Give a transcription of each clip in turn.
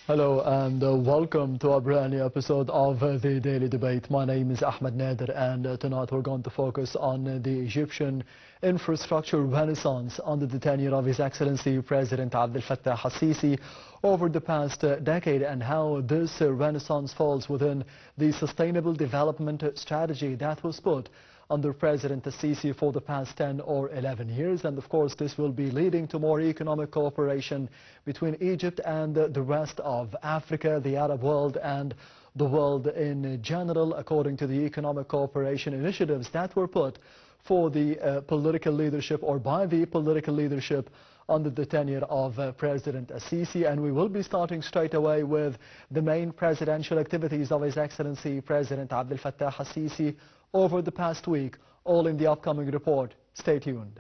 Hello and welcome to a brand new episode of the Daily Debate. My name is Ahmed Nader and tonight we're going to focus on the Egyptian infrastructure renaissance under the tenure of His Excellency President Abdel Fattah al-Sisi over the past decade and how this renaissance falls within the sustainable development strategy that was put under President al-Sisi for the past 10 or 11 years. And of course, this will be leading to more economic cooperation between Egypt and the rest of Africa, the Arab world, and the world in general, according to the economic cooperation initiatives that were put for the political leadership or by the political leadership under the tenure of President al-Sisi. And we will be starting straight away with the main presidential activities of His Excellency President Abdel Fattah al-Sisi over the past week, all in the upcoming report. Stay tuned.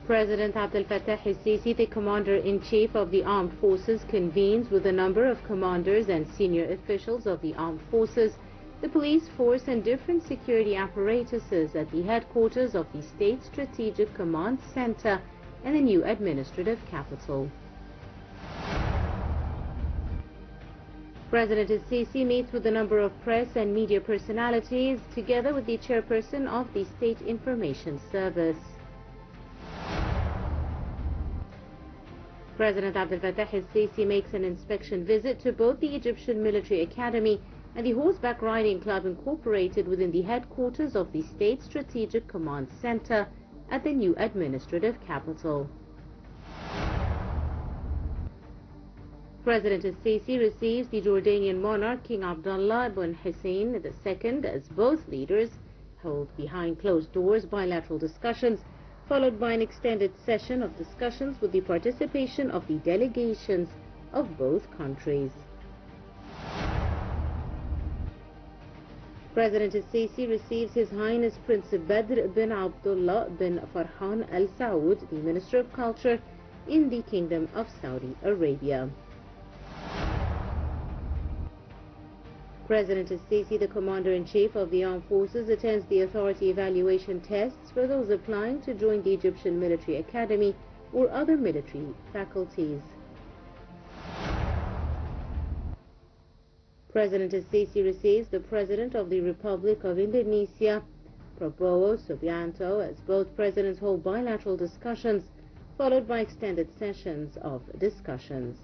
President Abdel Fattah al-Sisi, the Commander-in-Chief of the Armed Forces, convenes with a number of commanders and senior officials of the Armed Forces, the police force and different security apparatuses at the headquarters of the State Strategic Command Center and the new administrative capital. President al-Sisi meets with a number of press and media personalities together with the chairperson of the State Information Service. President Abdel Fattah al-Sisi makes an inspection visit to both the Egyptian Military Academy and the Horseback Riding Club incorporated within the headquarters of the State Strategic Command Center at the new administrative capital. President al-Sisi receives the Jordanian monarch King Abdullah ibn Hussein II as both leaders hold behind closed doors bilateral discussions, followed by an extended session of discussions with the participation of the delegations of both countries. President al-Sisi receives His Highness Prince Badr bin Abdullah bin Farhan Al Saud, the Minister of Culture in the Kingdom of Saudi Arabia. President al-Sisi, the Commander-in-Chief of the Armed Forces, attends the authority evaluation tests for those applying to join the Egyptian Military Academy or other military faculties. President al-Sisi receives the President of the Republic of Indonesia, Prabowo Subianto, as both presidents hold bilateral discussions, followed by extended sessions of discussions.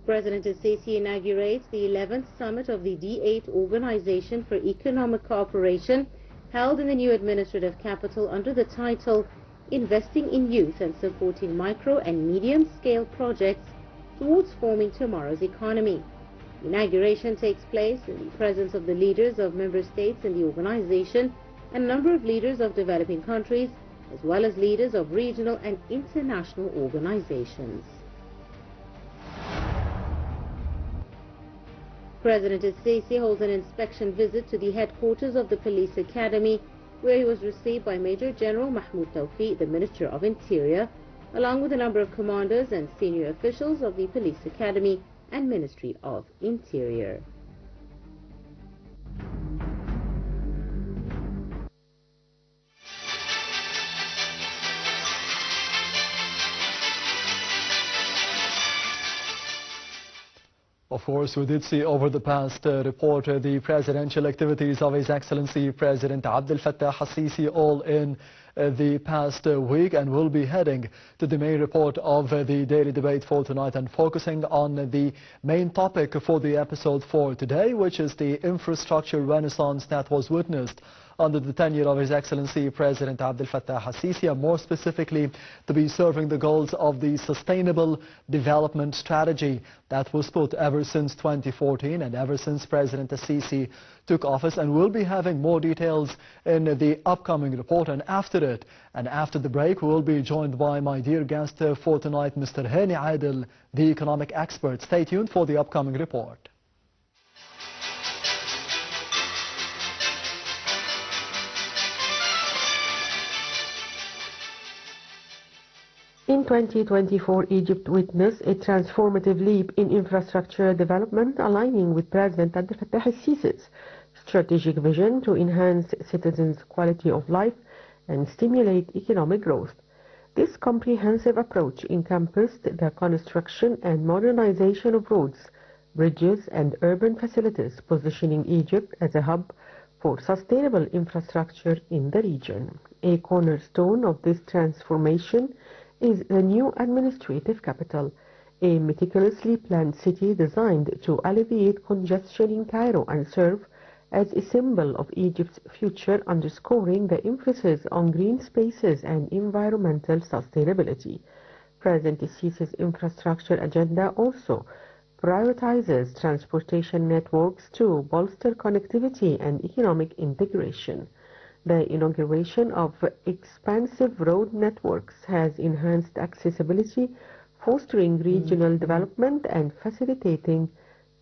President al-Sisi inaugurates the 11th summit of the D8 Organization for Economic Cooperation, held in the new administrative capital under the title Investing in Youth and Supporting Micro and Medium-Scale Projects towards forming tomorrow's economy. The inauguration takes place in the presence of the leaders of member states in the organization and a number of leaders of developing countries, as well as leaders of regional and international organizations. President al-Sisi holds an inspection visit to the headquarters of the Police Academy, where he was received by Major General Mahmoud Tawfiq, the Minister of Interior, along with a number of commanders and senior officials of the Police Academy and Ministry of Interior. Of course, we did see over the past report the presidential activities of His Excellency President Abdel Fattah al-Sisi all in the past week, and we'll be heading to the main report of the Daily Debate for tonight and focusing on the main topic for the episode for today, which is the infrastructure renaissance that was witnessed under the tenure of His Excellency President Abdel Fattah al-Sisi, and more specifically to be serving the goals of the sustainable development strategy that was put ever since 2014 and ever since President al-Sisi took office. And we'll be having more details in the upcoming report, and after it and after the break we'll be joined by my dear guest for tonight, Mr. Hany Adel, the economic expert. Stay tuned for the upcoming report. In 2024, Egypt witnessed a transformative leap in infrastructure development, aligning with President Abdel Fattah el-Sisi's strategic vision to enhance citizens' quality of life and stimulate economic growth. This comprehensive approach encompassed the construction and modernization of roads, bridges, and urban facilities, positioning Egypt as a hub for sustainable infrastructure in the region. A cornerstone of this transformation is the new administrative capital, a meticulously planned city designed to alleviate congestion in Cairo and serve as a symbol of Egypt's future, underscoring the emphasis on green spaces and environmental sustainability. President Sisi's infrastructure agenda also prioritizes transportation networks to bolster connectivity and economic integration. The inauguration of expansive road networks has enhanced accessibility, fostering regional development and facilitating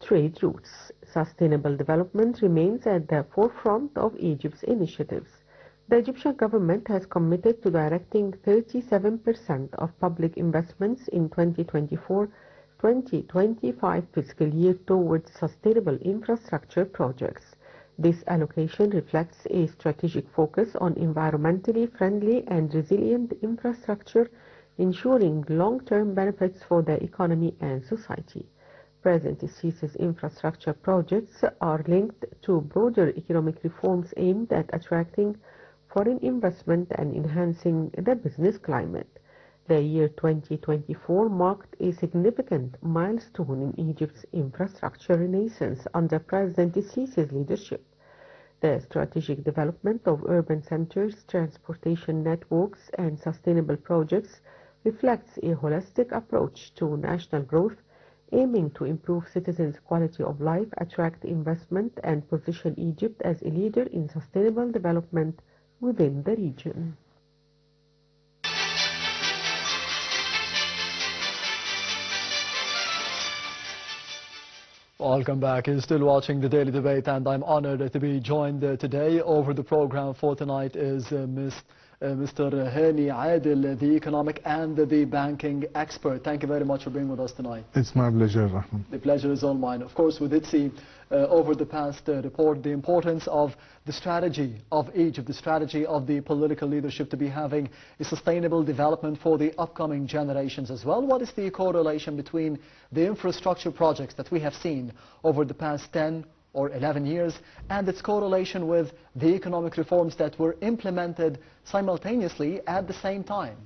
trade routes. Sustainable development remains at the forefront of Egypt's initiatives. The Egyptian government has committed to directing 37% of public investments in 2024-2025 fiscal year towards sustainable infrastructure projects. This allocation reflects a strategic focus on environmentally friendly and resilient infrastructure, ensuring long-term benefits for the economy and society. President Sisi's infrastructure projects are linked to broader economic reforms aimed at attracting foreign investment and enhancing the business climate. The year 2024 marked a significant milestone in Egypt's infrastructure renaissance under President Sisi's leadership. The strategic development of urban centers, transportation networks, and sustainable projects reflects a holistic approach to national growth, aiming to improve citizens' quality of life, attract investment, and position Egypt as a leader in sustainable development within the region. Welcome back. You're still watching the Daily Debate, and I'm honored to be joined today. Over the program for tonight is Mr. Hany, Adel, the economic and the banking expert. Thank you very much for being with us tonight. It's my pleasure, Rahman. The pleasure is all mine. Of course, we did see over the past report the importance of the strategy of Egypt, the strategy of the political leadership to be having a sustainable development for the upcoming generations as well. What is the correlation between the infrastructure projects that we have seen over the past 10 or 11 years and its correlation with the economic reforms that were implemented simultaneously at the same time?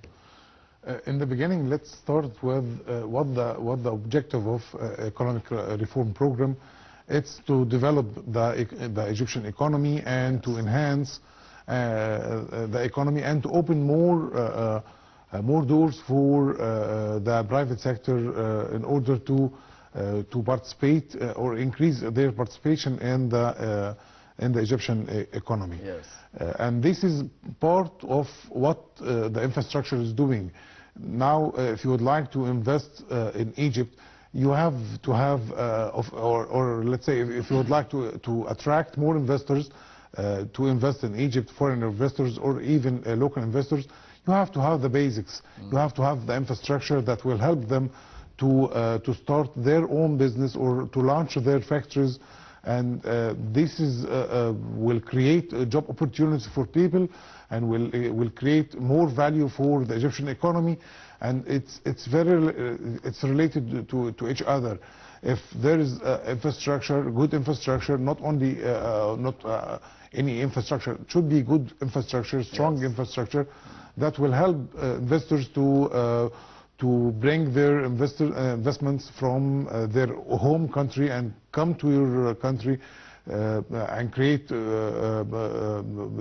In the beginning, let's start with what the objective of economic reform program. It's to develop the Egyptian economy and to enhance the economy and to open more doors for the private sector in order to participate or increase their participation in the Egyptian economy. Yes. And this is part of what the infrastructure is doing. Now, if you would like to invest in Egypt, you have to have, or let's say, if you would like to attract more investors to invest in Egypt, foreign investors or even local investors, you have to have the basics. You have to have the infrastructure that will help them to start their own business or to launch their factories, and this will create job opportunities for people and will create more value for the Egyptian economy, and it's related to each other. If there is infrastructure, good infrastructure, not only any infrastructure, it should be good infrastructure, strong infrastructure that will help investors to bring their investments from their home country and come to your country and create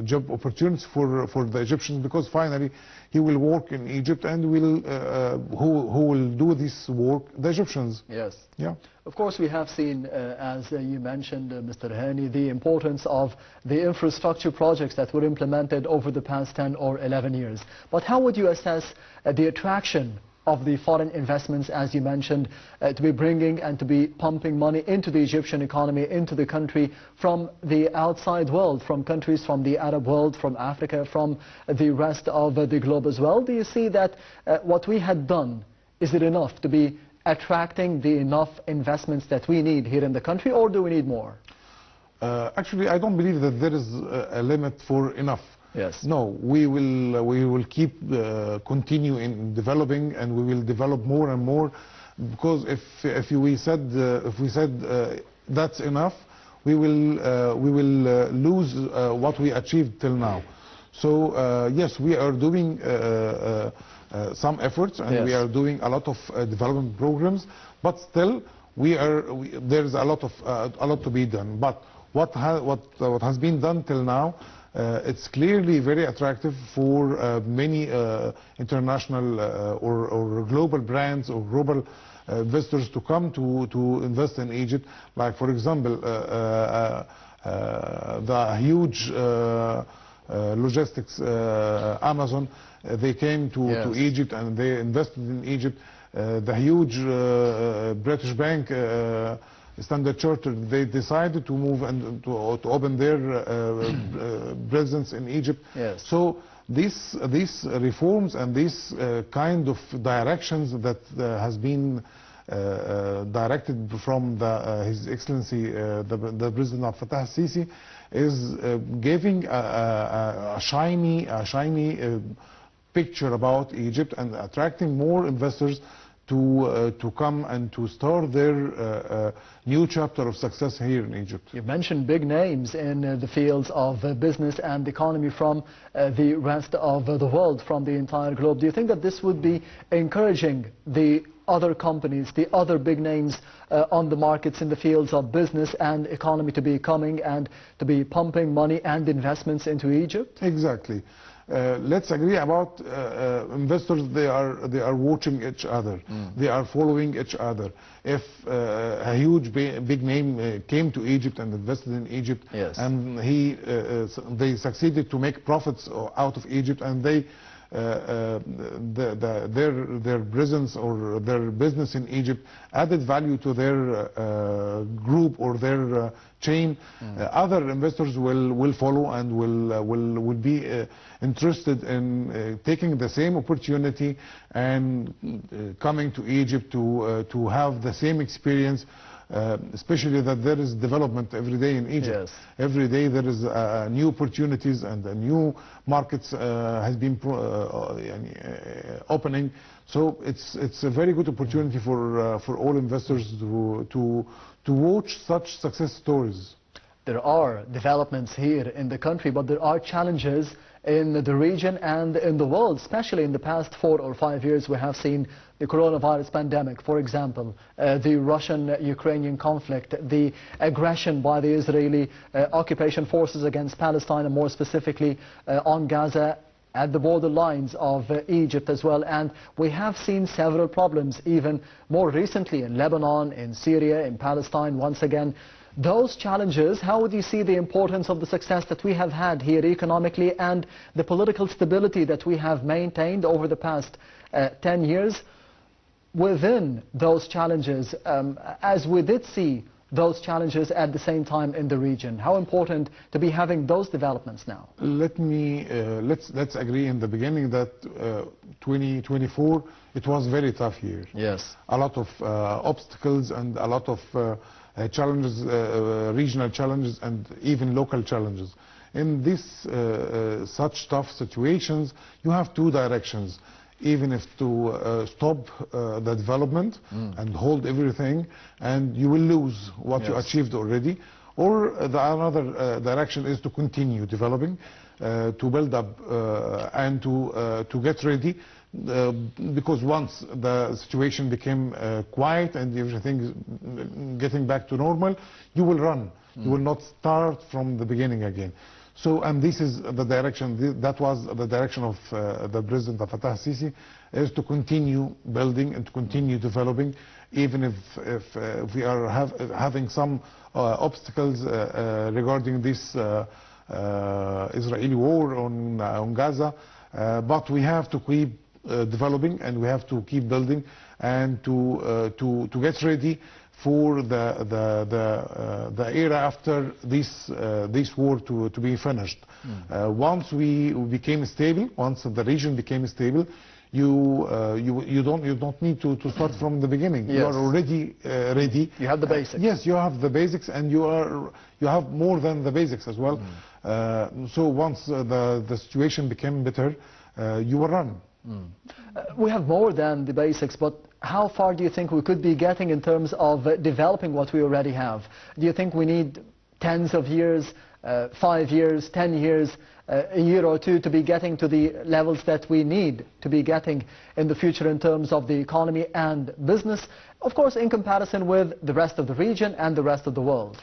job opportunities for the Egyptians, because finally he will work in Egypt and who will do this work? The Egyptians. Yes. Yeah. Of course, we have seen, as you mentioned, Mr. Hany, the importance of the infrastructure projects that were implemented over the past 10 or 11 years. But how would you assess the attraction of the foreign investments, as you mentioned, to be bringing and to be pumping money into the Egyptian economy, into the country from the outside world, from countries from the Arab world, from Africa, from the rest of the globe as well. Do you see that what we had done, is it enough to be attracting the enough investments that we need here in the country, or do we need more? Actually, I don't believe that there is a limit for enough. Yes. No, we will keep continue in developing, and we will develop more and more, because if we said that's enough, we will lose what we achieved till now. So yes, we are doing some efforts, and yes. we are doing a lot of development programs, but still there's a lot to be done. But what has been done till now, it's clearly very attractive for many international or global brands or global visitors to come to invest in Egypt. Like, for example, the huge logistics Amazon, they came to Egypt and they invested in Egypt. The huge British bank Standard Chartered, they decided to move and to open their presence in Egypt. Yes. So these reforms and these kind of directions that has been directed from His Excellency the President Abdel Fattah al-Sisi is giving a shiny picture about Egypt and attracting more investors to come and to start their new chapter of success here in Egypt. You mentioned big names in the fields of business and economy from the rest of the world, from the entire globe. Do you think that this would be encouraging the other companies, the other big names on the markets in the fields of business and economy to be coming and to be pumping money and investments into Egypt? Exactly. Let's agree about investors. They are watching each other. They are following each other. If a huge big name came to Egypt and invested in Egypt, yes. and they succeeded to make profits out of Egypt, and they their presence or their business in Egypt added value to their group or their chain, other investors will follow and will be interested in taking the same opportunity and coming to Egypt to have the same experience. Especially that there is development every day in Egypt. Yes. Every day there is new opportunities and new markets has been opening. So it's a very good opportunity for all investors to watch such success stories. There are developments here in the country, but there are challenges in the region and in the world. Especially in the past 4 or 5 years, we have seen the coronavirus pandemic, for example, the Russian-Ukrainian conflict, the aggression by the Israeli occupation forces against Palestine, and more specifically on Gaza, at the border lines of Egypt as well. And we have seen several problems even more recently in Lebanon, in Syria, in Palestine once again. Those challenges, how would you see the importance of the success that we have had here economically and the political stability that we have maintained over the past 10 years within those challenges, as we did see those challenges at the same time in the region? How important to be having those developments now? Let's agree in the beginning that 2024, it was very tough year. Yes. A lot of obstacles and a lot of challenges, regional challenges and even local challenges. In this such tough situations, you have two directions. Even if to stop the development and hold everything, and you will lose what you achieved already, or another direction is to continue developing, to build up and to get ready, because once the situation became quiet and everything is getting back to normal, you will run. You will not start from the beginning again. So, and this is the direction, that was the direction of the President Abdel Fattah al-Sisi, is to continue building and to continue developing, even if we are having some obstacles regarding this Israeli war on Gaza, but we have to keep developing, and we have to keep building, and to get ready for the era after this war to be finished. Once we became stable, once the region became stable, you don't need to start from the beginning. Yes. You are already ready. You have the basics. Yes, you have the basics, and you have more than the basics as well. So once the situation became better, you will run. We have more than the basics, but how far do you think we could be getting in terms of developing what we already have? Do you think we need tens of years, 5 years, 10 years, a year or two to be getting to the levels that we need to be getting in the future in terms of the economy and business, of course in comparison with the rest of the region and the rest of the world?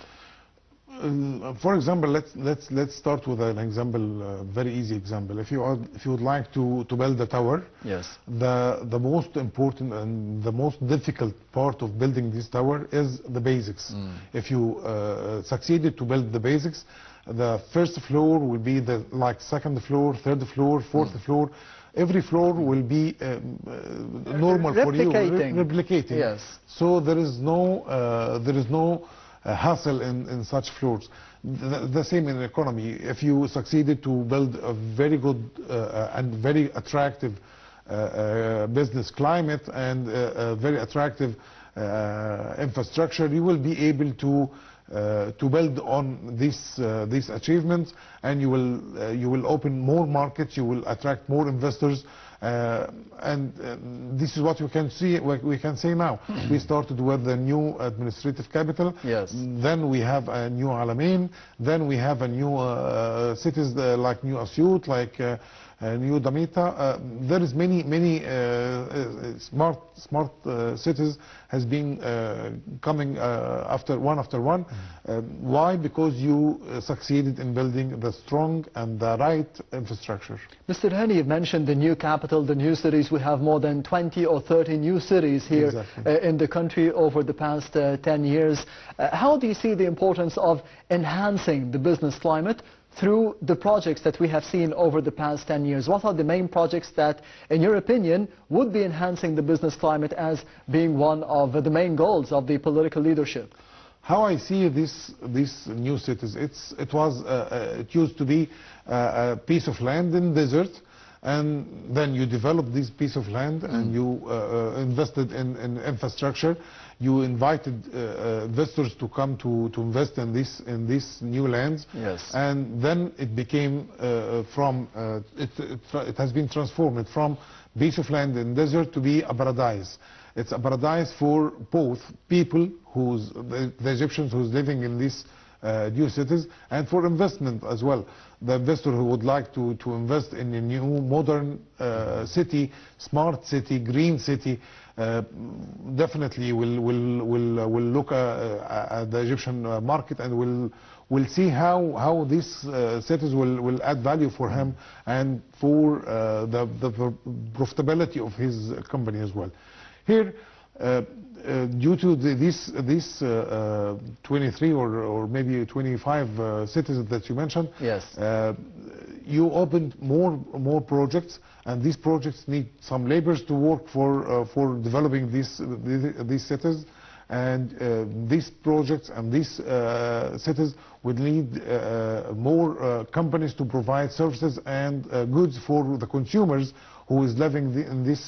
For example, let's start with an example, very easy example. If you would like to build a tower, yes, the most important and the most difficult part of building this tower is the basics. If you succeeded to build the basics, the first floor will be like second floor, third floor, fourth floor. Every floor will be normal for you, replicating. Yes. So there is no hassle in such floors. The same in the economy. If you succeeded to build a very good and very attractive business climate and a very attractive infrastructure, you will be able to build on these achievements, and you will open more markets, you will attract more investors, and this is what we can say now. We started with the new administrative capital. Yes. Then we have a new Alamein. Then we have a new cities like New Asyut, like New Damita. There is many smart cities has been coming after one. Why? Because you succeeded in building the strong and the right infrastructure. Mr. Hany, you've mentioned the new capital, the new cities. We have more than 20 or 30 new cities here. Exactly. In the country over the past 10 years. How do you see the importance of enhancing the business climate through the projects that we have seen over the past 10 years? What are the main projects that, in your opinion, would be enhancing the business climate as being one of the main goals of the political leadership? How I see these new cities, it used to be a piece of land in desert, and then you developed this piece of land and you invested in infrastructure. You invited investors to come to invest in these new lands. Yes. And then it became it has been transformed from piece of land in desert to be a paradise. It's a paradise for both people the Egyptians who's living in these new cities, and for investment as well. The investor who would like to invest in a new modern city, smart city, green city, definitely will look at the Egyptian market and will see how these cities will add value for him and for the profitability of his company as well. Here, due to these 23 or maybe 25 cities that you mentioned, yes, you opened more projects, and these projects need some laborers to work for developing these cities, and these projects and these cities would need more companies to provide services and goods for the consumers who is living in these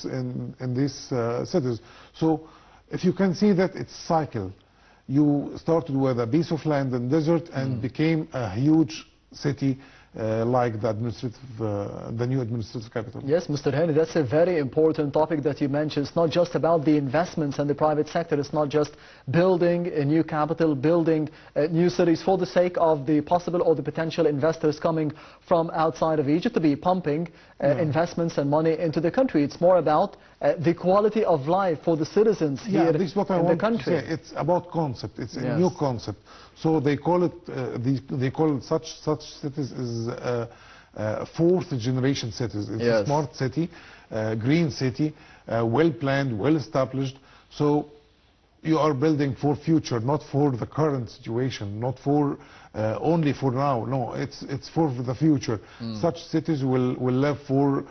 cities. So if you can see that it's cycle, you started with a piece of land in desert and became a huge city like the new administrative capital. Yes, Mr. Hany, that's a very important topic that you mentioned. It's not just about the investments and the private sector. It's not just building a new capital, building new cities for the sake of the possible or the potential investors coming from outside of Egypt to be pumping investments and money into the country. It's more about the quality of life for the citizens here this is what I in want the country. To say. It's about concept. It's a new concept. So they call it they call such cities as fourth generation cities. It's a smart city, green city, well planned, well established. So you are building for future, not for the current situation, not for only for now. No, it's for the future. Such cities will live for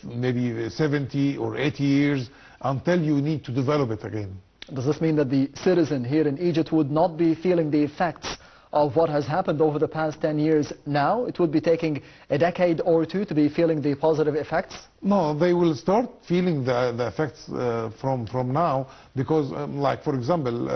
maybe 70 or 80 years until you need to develop it again. Does this mean that the citizen here in Egypt would not be feeling the effects of what has happened over the past 10 years now? It would be taking a decade or two to be feeling the positive effects? No, they will start feeling the effects from now, because like for example,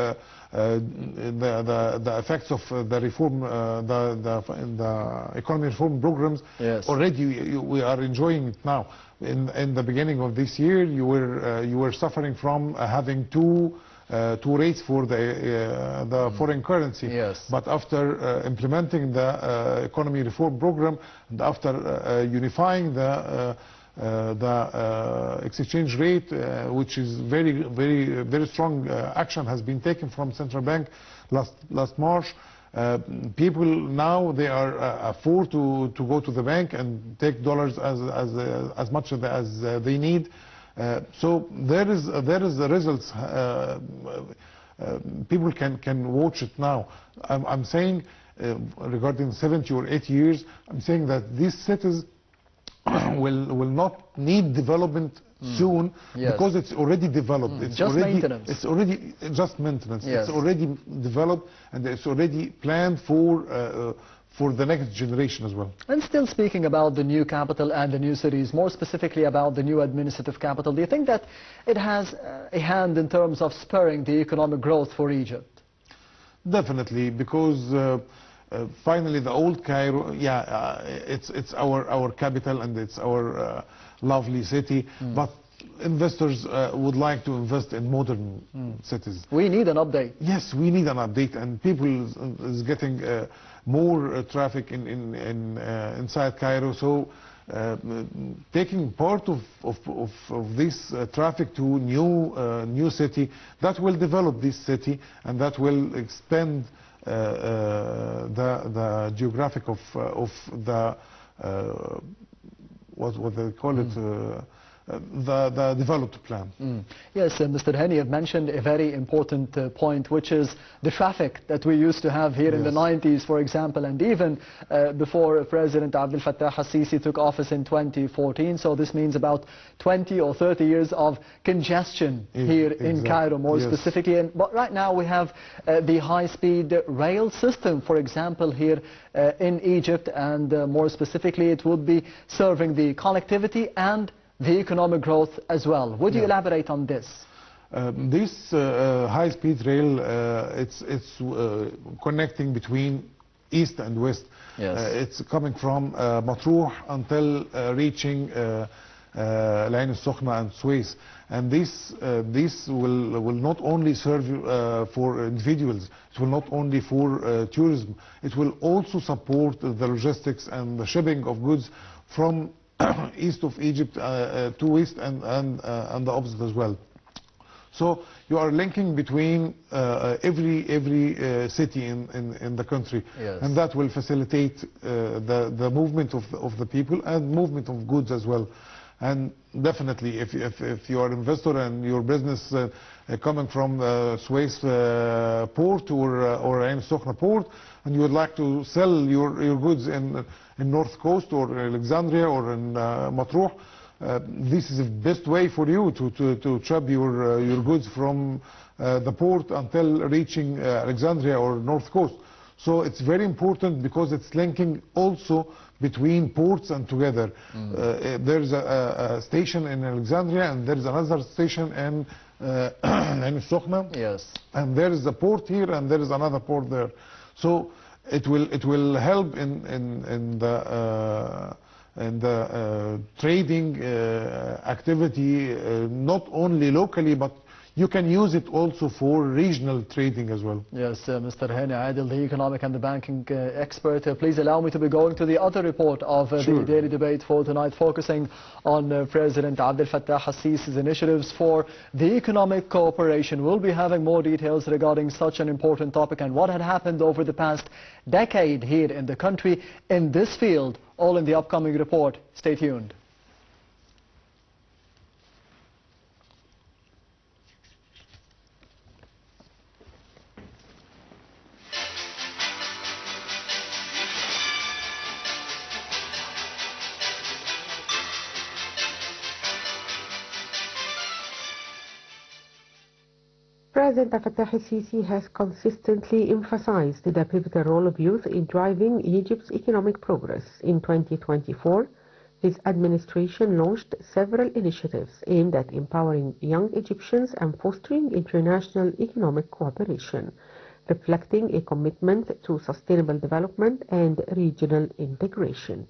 the effects of the reform, the economy reform programs, yes, already we are enjoying it now. In the beginning of this year, you were suffering from having two rates for the foreign currency. Yes. But after implementing the economy reform program, and after unifying the exchange rate, which is very strong action has been taken from central bank last March. People now, they are afford to go to the bank and take dollars as much as they need. So there is the results. People can watch it now. I'm saying regarding 70 or 80 years, I'm saying that these cities will not need development soon, yes, because it's already developed. It's just already maintenance. It's already just maintenance. Yes. It's already developed, and it's already planned for the next generation as well. And still speaking about the new capital and the new cities, more specifically about the new administrative capital, do you think that it has a hand in terms of spurring the economic growth for Egypt? Definitely, because finally the old Cairo, it's our capital and it's our lovely city, but investors would like to invest in modern cities. We need an update. Yes, we need an update, and people is getting more traffic inside Cairo. So taking part of this traffic to new city, that will develop this city, and that will expand the geographic of the what they call it, the developed plan. Yes, Mr. Hany, you've mentioned a very important point, which is the traffic that we used to have here in the 90s, for example, and even before President Abdel Fattah al-Sisi took office in 2014. So this means about 20 or 30 years of congestion here in Cairo, more specifically. But right now we have the high-speed rail system, for example, here in Egypt, and more specifically it would be serving the connectivity and the economic growth as well. Would you elaborate on this? This high-speed rail, it's connecting between east and west. Yes. It's coming from Matruh until reaching Al Sokhna and Suez. And this will not only serve for individuals, it will not only for tourism, it will also support the logistics and the shipping of goods from east of Egypt to west, and the opposite as well. So you are linking between every city in the country, and that will facilitate the movement of the people and movement of goods as well. And definitely, if you are an investor and your business coming from Suez port or Ain Sokhna port, and you would like to sell your goods in North Coast or Alexandria or in Matruh, this is the best way for you to ship your goods from the port until reaching Alexandria or North Coast. So it's very important because it's linking also between ports and together. There's a station in Alexandria, and there's another station in Sokhna. Yes. And there is a port here, and there is another port there. So it will help in the trading activity, not only locally, but you can use it also for regional trading as well. Yes, Mr. Hany, Adel, the economic and the banking expert. Please allow me to be going to the other report of the daily debate for tonight, focusing on President Abdel Fattah al-Sisi's initiatives for the economic cooperation. We'll be having more details regarding such an important topic and what had happened over the past decade here in the country in this field, all in the upcoming report. Stay tuned. President Abdel Fattah el-Sisi has consistently emphasized the pivotal role of youth in driving Egypt's economic progress. In 2024, his administration launched several initiatives aimed at empowering young Egyptians and fostering international economic cooperation, reflecting a commitment to sustainable development and regional integration.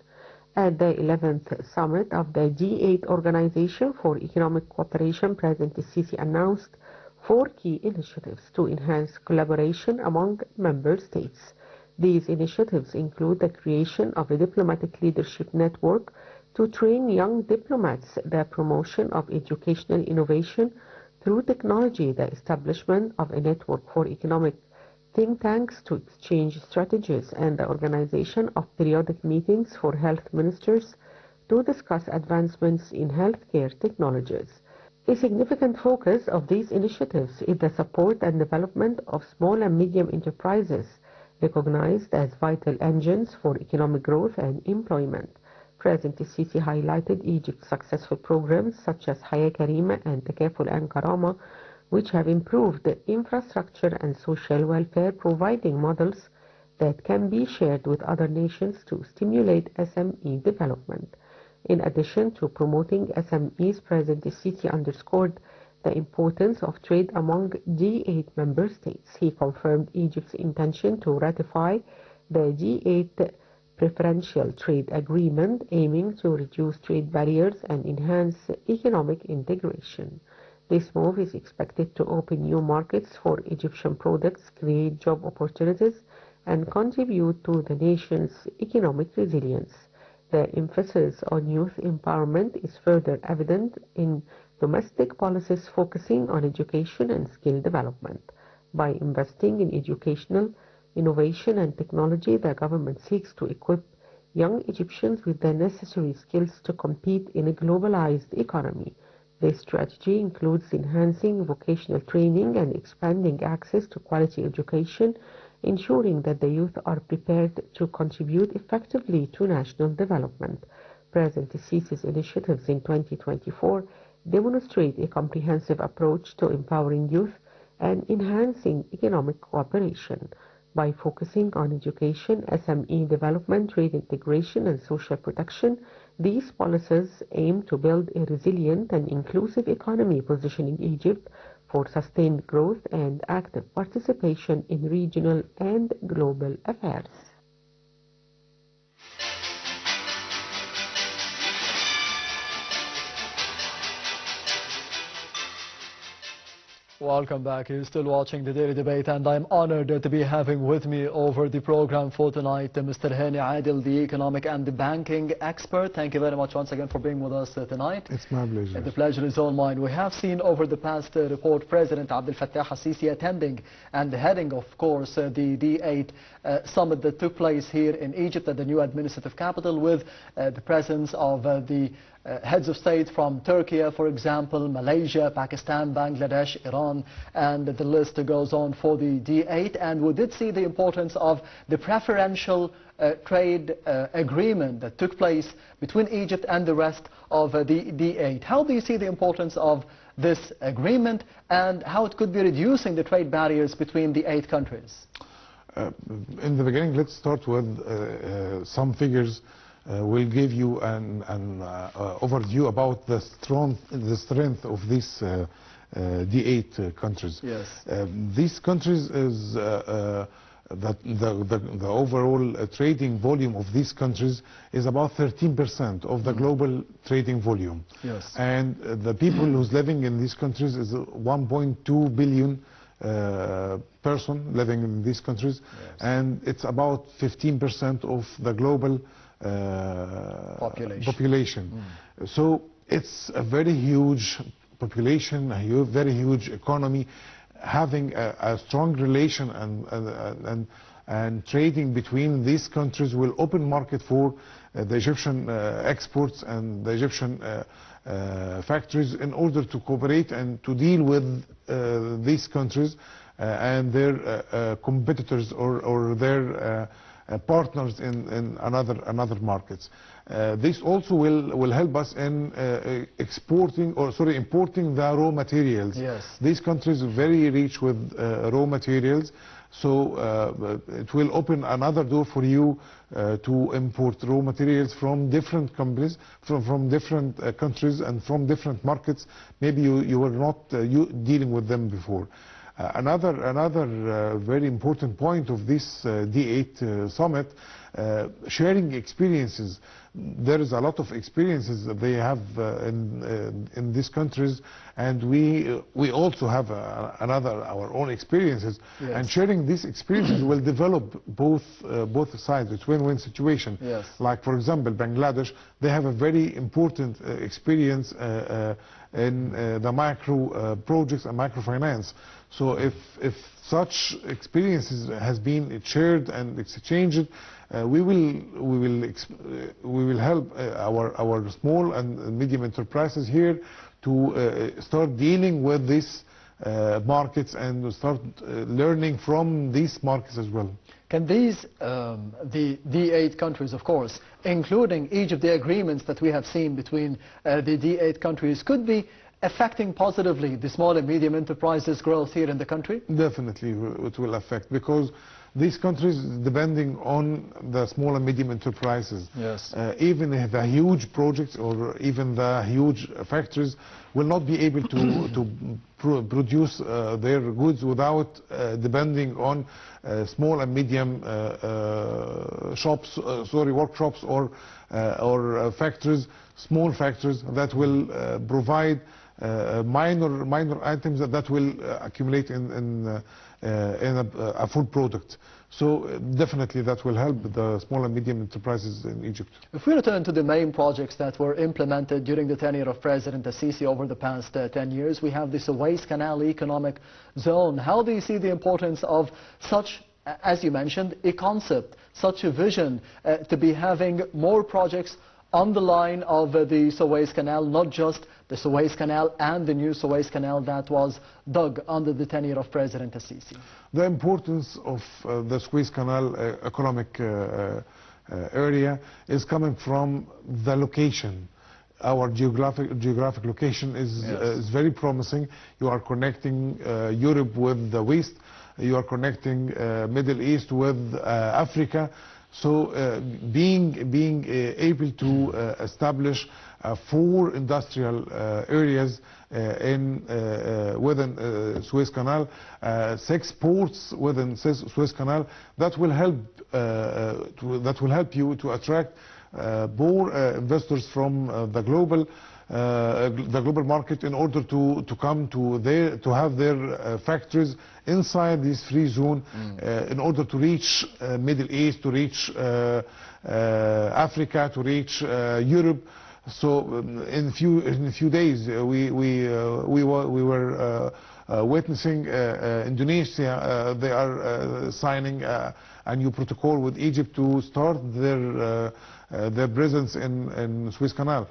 At the 11th summit of the D8 Organization for Economic Cooperation, President el-Sisi announced 4 key initiatives to enhance collaboration among member states. These initiatives include the creation of a diplomatic leadership network to train young diplomats, the promotion of educational innovation through technology, the establishment of a network for economic think tanks to exchange strategies, and the organization of periodic meetings for health ministers to discuss advancements in healthcare technologies. A significant focus of these initiatives is the support and development of small and medium enterprises, recognized as vital engines for economic growth and employment. President el-Sisi highlighted Egypt's successful programs such as Hayat Karima and Takaful and Karama, which have improved the infrastructure and social welfare, providing models that can be shared with other nations to stimulate SME development. In addition to promoting SMEs, President el-Sisi underscored the importance of trade among G8 member states. He confirmed Egypt's intention to ratify the G8 Preferential Trade Agreement, aiming to reduce trade barriers and enhance economic integration. This move is expected to open new markets for Egyptian products, create job opportunities, and contribute to the nation's economic resilience. The emphasis on youth empowerment is further evident in domestic policies focusing on education and skill development. By investing in educational innovation and technology, the government seeks to equip young Egyptians with the necessary skills to compete in a globalized economy. This strategy includes enhancing vocational training and expanding access to quality education, ensuring that the youth are prepared to contribute effectively to national development. President el-Sisi's initiatives in 2024 demonstrate a comprehensive approach to empowering youth and enhancing economic cooperation. By focusing on education, SME development, trade integration, and social protection, these policies aim to build a resilient and inclusive economy, positioning Egypt for sustained growth and active participation in regional and global affairs. Welcome back. You're still watching the Daily Debate, and I'm honored to be having with me over the program for tonight Mr. Hany Adel, the economic and the banking expert. Thank you very much once again for being with us tonight. It's my pleasure. The pleasure is all mine. We have seen over the past report President Abdel Fattah el-Sisi attending and heading, of course, the D8 summit that took place here in Egypt at the new administrative capital, with the presence of the heads of state from Turkey, for example, Malaysia, Pakistan, Bangladesh, Iran, and the list goes on for the D8. And we did see the importance of the preferential trade agreement that took place between Egypt and the rest of the D8. How do you see the importance of this agreement and how it could be reducing the trade barriers between the 8 countries? In the beginning, let's start with some figures. Will give you an overview about the strength of these D8 countries. Yes. These countries is the overall trading volume of these countries is about 13% of the global trading volume. Yes. And the people who's living in these countries is 1.2 billion person living in these countries. Yes. And it's about 15% of the global population. So it's a very huge population, a very huge economy. Having a strong relation and trading between these countries will open market for the Egyptian exports and the Egyptian factories in order to cooperate and to deal with these countries and their competitors or their partners in another markets. This also will help us in importing the raw materials. Yes. These countries are very rich with raw materials, so it will open another door for you to import raw materials from different companies, from different countries and from different markets. Maybe you were not dealing with them before. Another very important point of this D8 summit, sharing experiences. There is a lot of experiences that they have in these countries, and we also have our own experiences. Yes. And sharing these experiences will develop both sides. It's a win-win situation. Yes. Like, for example, Bangladesh, they have a very important experience in the micro projects and microfinance. So if such experiences has been shared and exchanged, we will help our small and medium enterprises here to start dealing with these markets and start learning from these markets as well. Can these, the D8 countries, of course, including Egypt, the agreements that we have seen between the D8 countries, could be affecting positively the small and medium enterprises growth here in the country? Definitely it will affect, because these countries depending on the small and medium enterprises. Yes. Even the huge projects or even the huge factories will not be able to produce their goods without depending on small and medium workshops or factories, small factories that will provide minor items that will accumulate in a full product. So definitely that will help the small and medium enterprises in Egypt. If we return to the main projects that were implemented during the tenure of President Sisi over the past 10 years, we have the Suez Canal Economic Zone. How do you see the importance of such, as you mentioned, a concept, such a vision, to be having more projects on the line of the Suez Canal, not just the Suez Canal and the new Suez Canal that was dug under the tenure of President Sisi? The importance of the Suez Canal economic area is coming from the location. Our geographic location is very promising. You are connecting Europe with the West. You are connecting Middle East with Africa. So being able to establish 4 industrial areas within Suez Canal, 6 ports within Suez Canal, that will help you to attract more investors from the global market in order to come to have their factories inside this free zone, in order to reach Middle East, to reach Africa, to reach Europe. So in a few days we were witnessing Indonesia. They are signing a new protocol with Egypt to start their presence in Suez Canal.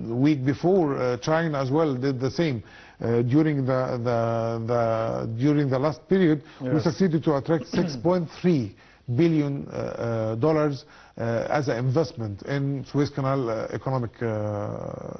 Week before, China as well did the same. During the last period, yes, we succeeded to attract $6.3 billion as an investment in Suez Canal economic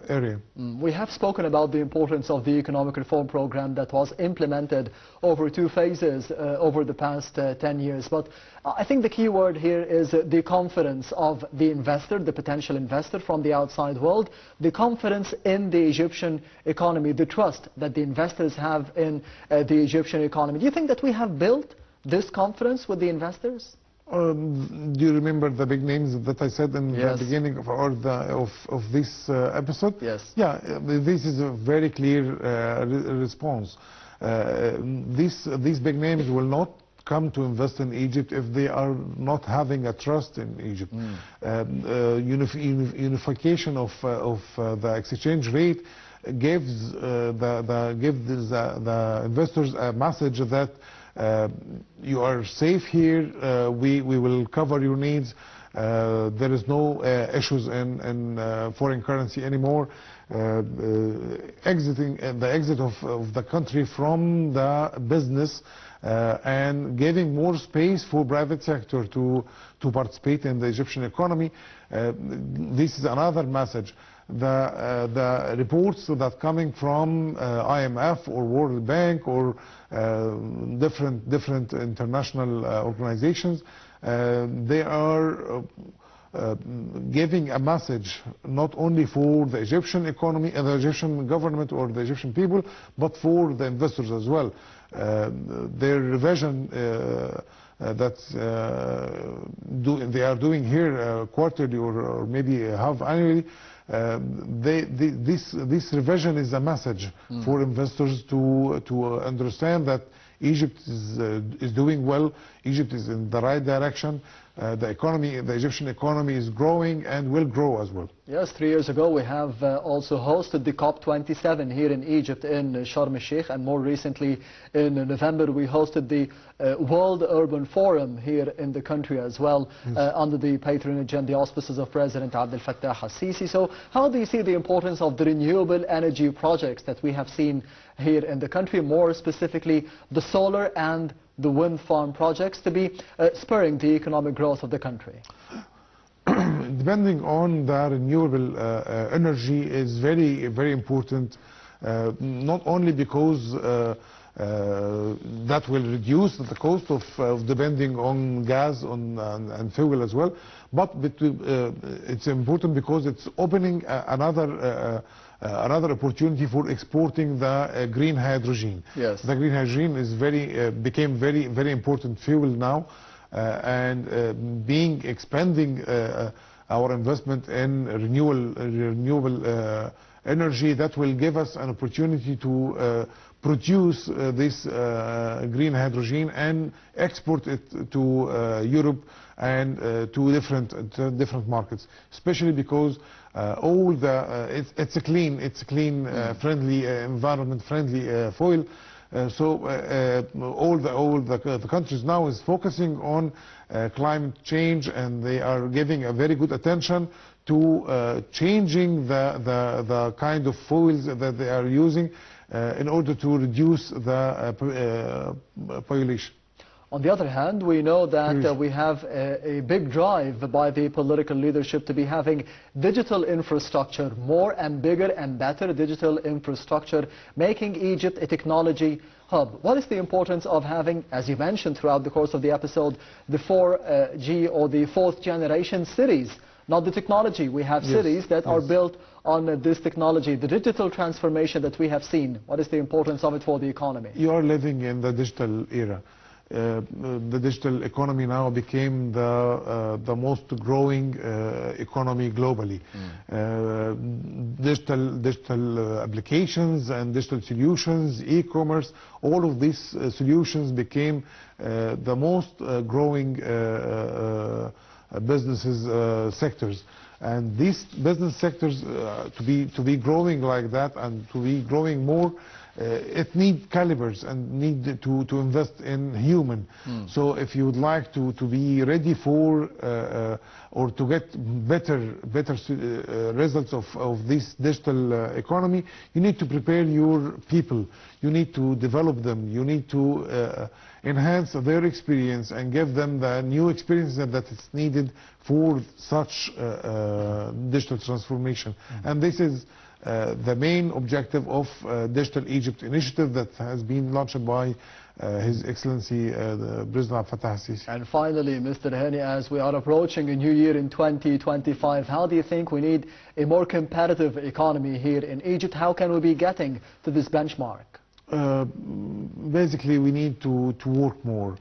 area. We have spoken about the importance of the economic reform program that was implemented over 2 phases over the past 10 years. But I think the key word here is the confidence of the investor, the potential investor from the outside world, the confidence in the Egyptian economy, the trust that the investors have in the Egyptian economy. Do you think that we have built this confidence with the investors? Do you remember the big names that I said in Yes. the beginning of this episode? Yes. Yeah, this is a very clear response. These big names will not come to invest in Egypt if they are not having a trust in Egypt. Unification of the exchange rate gives the investors a message that you are safe here, we will cover your needs, there is no issues in foreign currency anymore. exiting the exit of the country from the business and giving more space for private sector to participate in the Egyptian economy. This is another message. The reports that coming from IMF or World Bank or different international organizations, they are giving a message not only for the Egyptian economy and the Egyptian government or the Egyptian people, but for the investors as well. Their revision that they are doing here quarterly or maybe half annually, this revision is a message for investors to understand that Egypt is doing well. Egypt is in the right direction. The Egyptian economy is growing and will grow as well. Yes, 3 years ago we have also hosted the COP27 here in Egypt in Sharm el-Sheikh, and more recently in November we hosted the World Urban Forum here in the country as well, under the patronage and the auspices of President Abdel Fattah al-Sisi. So how do you see the importance of the renewable energy projects that we have seen here in the country, more specifically the solar and the wind farm projects, to be spurring the economic growth of the country? Depending on the renewable energy is very important, not only because that will reduce the cost of depending on gas and fuel as well, but it's important because it's opening another opportunity for exporting the green hydrogen. Yes. The green hydrogen is became very important fuel now, and expanding our investment in renewable energy, that will give us an opportunity to produce this green hydrogen and export it to Europe and to different markets, especially because it's a clean, friendly, environment friendly fuel. So all the countries now is focusing on climate change, and they are giving a very good attention to changing the kind of fuels that they are using in order to reduce the population. On the other hand, we know that we have a big drive by the political leadership to be having digital infrastructure, more and bigger and better digital infrastructure, making Egypt a technology hub. What is the importance of having, as you mentioned throughout the course of the episode, the 4G or the fourth generation cities? Not the technology. We have cities that are built on this technology, the digital transformation that we have seen. What is the importance of it for the economy? You are living in the digital era. The digital economy now became the most growing economy globally. Digital applications and digital solutions, e-commerce, all of these solutions became the most growing businesses sectors. And these business sectors to be growing like that and to be growing more, it needs calibers and need to invest in human. So if you would like to be ready for or to get better results of this digital economy, you need to prepare your people. You need to develop them. You need to enhance their experience and give them the new experience that is needed for such digital transformation. And this is the main objective of Digital Egypt initiative that has been launched by His Excellency President Abdel Fattah al-Sisi. And finally, Mr. Hany, as we are approaching a new year in 2025, how do you think we need a more competitive economy here in Egypt? How can we be getting to this benchmark? Basically, we need to work more.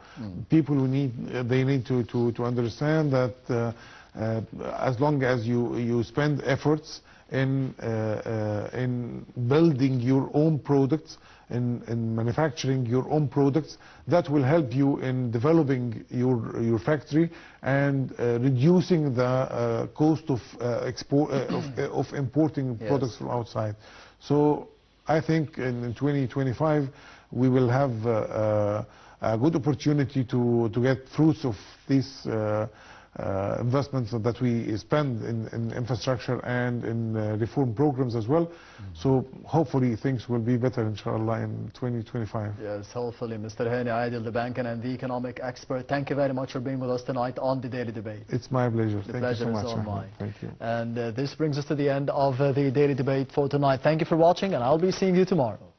People need to understand that as long as you spend efforts in building your own products, in manufacturing your own products, that will help you in developing your factory and reducing the cost of importing products from outside. So I think in 2025 we will have a good opportunity to get fruits of this investments that we spend in infrastructure and in reform programs as well. So hopefully things will be better, inshallah, in 2025. Yes, hopefully. Mr. Hany, Adel, the banker and the economic expert, thank you very much for being with us tonight on the Daily Debate. It's my pleasure. The Thank pleasure you so is much. all Ahmed. mine. Thank you. And this brings us to the end of the Daily Debate for tonight. Thank you for watching, and I'll be seeing you tomorrow.